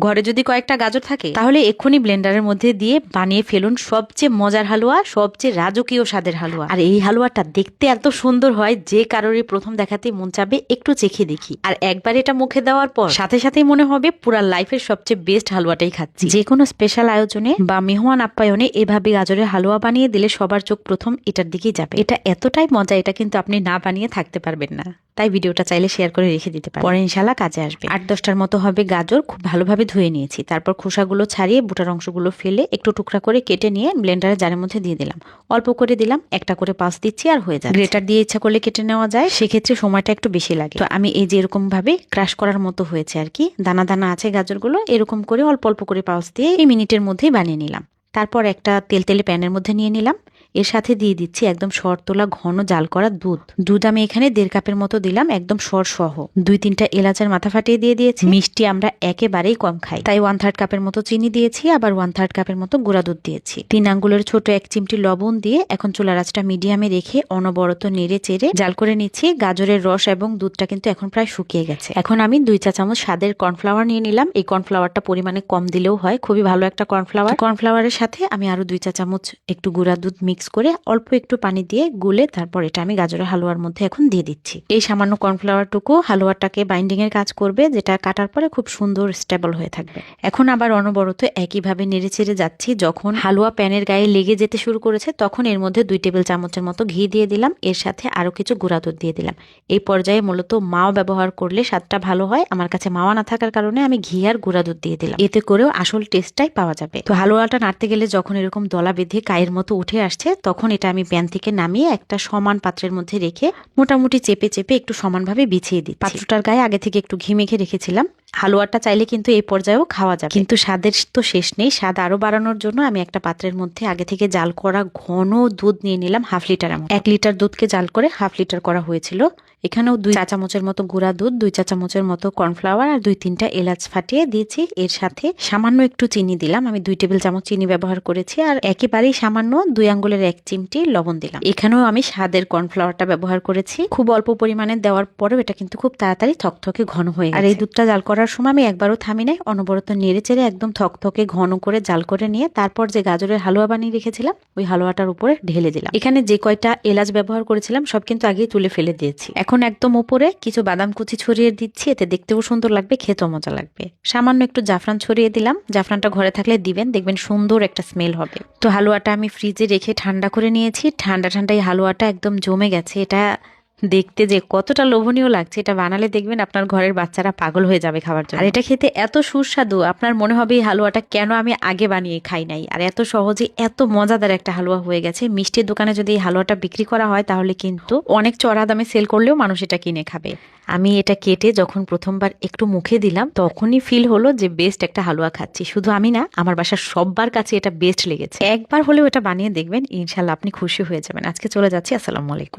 ঘরে যদি কয়েকটা গাজর থাকে তাহলে এক্ষুনি ব্লেন্ডারের মধ্যে দিয়ে বানিয়ে ফেলুন সবচেয়ে মজার হালুয়া, সবচেয়ে রাজকীয় স্বাদের হালুয়া। আর এই হালুয়াটা দেখতে এত সুন্দর হয় যে কারোরই প্রথম দেখাতেই মন চাবে একটু চেখে দেখি। আর একবার এটা মুখে দেওয়ার পর সাথে সাথেই মনে হবে পুরা লাইফের সবচেয়ে বেস্ট হালুয়াটাই খাচ্ছি। যে কোনো স্পেশাল আয়োজনে বা মেহমান আপ্যায়নে এভাবে গাজরের হালুয়া বানিয়ে দিলে সবার চোখ প্রথম এটার দিকেই যাবে। এটা এতটাই মজা, এটা কিন্তু আপনি না বানিয়ে থাকতে পারবেন না। তাই ভিডিওটা চাইলে শেয়ার করে রেখে দিতে পারেন, পরে ইনশাল্লাহ কাজে আসবে। 8-10টার মতো হবে গাজর, খুব ভালোভাবে ধুয়ে নিয়েছি। তারপর খোসাগুলো ছাড়িয়ে বুটার অংশগুলো ফেলে একটু টুকরা করে কেটে নিয়ে ব্লেন্ডারের জারের মধ্যে দিয়ে দিলাম। অল্প করে দিলাম, একটা করে পাস দিচ্ছি আর হয়ে যায়। গ্রেটার দিয়ে ইচ্ছা করলে কেটে নেওয়া যায়, সেক্ষেত্রে সময়টা একটু বেশি লাগে। তো আমি এই যে এরকম ভাবে ক্রাশ করার মতো হয়েছে আর কি, দানা দানা আছে গাজরগুলো, এরকম করে অল্প অল্প করে পাস দিয়ে এই মিনিটের মধ্যেই বানিয়ে নিলাম। তারপর একটা তেলে প্যানের মধ্যে নিয়ে নিলাম। এর সাথে দিয়ে দিচ্ছি একদম সর তোলা ঘন জাল করা দুধ আমি এখানে 1.5 কাপের মতো দিলাম, একদম সর সহ। 2-3টা এলাচের মাথা ফাটিয়ে দিয়ে দিয়েছি। মিষ্টি আমরা একেবারেই কম খাই, তাই 1/3 কাপের মতো চিনি দিয়েছি, আবার 1/3 কাপের মতো গুঁড়া দুধ দিয়েছি। 3 আঙ্গুলের ছোট 1 চিমটি লবণ দিয়ে এখন চুলার আঁচটা মিডিয়ামে রেখে অনবরত নেড়ে চেড়ে জাল করে নিচ্ছি। গাজরের রস এবং দুধটা কিন্তু এখন প্রায় শুকিয়ে গেছে। এখন আমি 2 চা চামচ স্বাদের কর্নফ্লাওয়ার নিয়ে নিলাম। এই কর্নফ্লাওয়ারটা পরিমাণে কম দিলেও হয়, খুবই ভালো একটা কর্নফ্লাওয়ার। কর্নফ্লাওয়ারের সাথে আমি আরো 2 চা চামচ একটু গুঁড়া দুধ মিক্স করে অল্প একটু পানি দিয়ে গুলে তারপর এটা আমি গাজরের হালুয়ার মধ্যে এখন দিয়ে দিচ্ছি। এই সামান্য কর্নফ্লাওয়ারটুকু হালুয়াটাকে বাইন্ডিং এর কাজ করবে, যেটা কাটার পরে খুব সুন্দর স্টেবল হয়ে থাকবে। এখন আবার অনবরত একইভাবে নেড়ে চেড়ে যাচ্ছি। যখন হালুয়া প্যানের গায়ে লেগে যেতে শুরু করেছে তখন এর মধ্যে 2 টেবিল চামচের মতো ঘি দিয়ে দিলাম। এর সাথে আরো কিছু গুঁড়া দুধ দিয়ে দিলাম। এই পর্যায়ে মূলত মাও ব্যবহার করলে স্বাদটা ভালো হয়। আমার কাছে মাওয়া না থাকার কারণে আমি ঘি আর গুঁড়া দুধ দিয়ে দিলাম, এতে করেও আসল টেস্টটাই পাওয়া যাবে। তো হালুয়াটা নাড়তে গেলে যখন এরকম দলা বেঁধে কায়ের মতো উঠে আসছে তখন এটা আমি প্যান থেকে নামিয়ে একটা সমান পাত্রের মধ্যে রেখে মোটামুটি চেপে চেপে একটু সমানভাবে বিছিয়ে দিই। পাত্রটার গায়ে আগে থেকে একটু ঘি মেখে রেখেছিলাম। হালুয়াটা চাইলে কিন্তু এই পর্যায়েও খাওয়া যাবে, কিন্তু স্বাদের তো শেষ নেই। স্বাদ আরো বাড়ানোর জন্য আমি একটা পাত্রের মধ্যে আগে থেকে জাল করা ঘন দুধ নিয়ে নিলাম, 1/2 লিটার। 1 লিটার দুধকে জাল করে 1/2 লিটার করা হয়েছিল। এখানেও 2 চা চামচের মতো গুঁড়া দুধ, 2 চা চামচের মতো কর্নফ্লাওয়ার আর 2-3টা এলাচ ফাটিয়ে দিয়েছি। এর সাথে সামান্য একটু চিনি দিলাম, আমি 2 টেবিল চামচ চিনি ব্যবহার করেছি। আর একেবারেই সামান্য 2 আঙ্গুলের 1 চিমটি লবণ দিলাম। এখানেও আমি স্বাদের কর্নফ্লাওয়ারটা ব্যবহার করেছি। খুব অল্প পরিমাণে দেওয়ার পরেও এটা কিন্তু খুব তাড়াতাড়ি থকথকে ঘন হয়ে গেছে। আর এই দুধটা জাল করার সময় আমি একবারও থামি নাই, অনবরত নেড়ে চেড়ে একদম থকথকে ঘন করে জাল করে নিয়ে তারপর যে গাজরের হালুয়া বানিয়ে রেখেছিলাম ওই হালুয়াটার উপরে ঢেলে দিলাম। এখানে যে কয়টা এলাচ ব্যবহার করেছিলাম সব কিন্তু আগেই তুলে ফেলে দিয়েছি। এখন একদম উপরে কিছু বাদাম কুচি ছড়িয়ে দিচ্ছি, এতে দেখতেও সুন্দর লাগবে, খেতেও মজা লাগবে। সামান্য একটু জাফরান ছড়িয়ে দিলাম, জাফরানটা ঘরে থাকলে দিবেন, দেখবেন সুন্দর একটা স্মেল হবে। তো হালুয়াটা আমি ফ্রিজে রেখে ঠান্ডা করে নিয়েছি। ঠান্ডা ঠান্ডাই হালুয়াটা একদম জমে গেছে। এটা দেখতে যে কতটা লোভনীয় লাগছে, এটা বানালে দেখবেন আপনার ঘরের বাচ্চারা পাগল হয়ে যাবে খাবার জন্য। আর এটা খেতে এত সুস্বাদু, আপনার মনে হবে এই হালুয়াটা কেন আমি আগে বানিয়ে খাই নাই। আর এত সহজে এত মজাদার একটা হালুয়া হয়ে গেছে। মিষ্টির দোকানে যদি এই হালুয়াটা বিক্রি করা হয় তাহলে কিন্তু অনেক চড়া দামে সেল করলেও মানুষ এটা কিনে খাবে। আমি এটা কেটে যখন প্রথমবার একটু মুখে দিলাম তখনই ফিল হলো যে বেস্ট একটা হালুয়া খাচ্ছি। শুধু আমি না, আমার বাসার সবার কাছে এটা বেস্ট লেগেছে। একবার হলেও এটা বানিয়ে দেখবেন, ইনশাল্লাহ আপনি খুশি হয়ে যাবেন। আজকে চলে যাচ্ছি, আসসালামু আলাইকুম।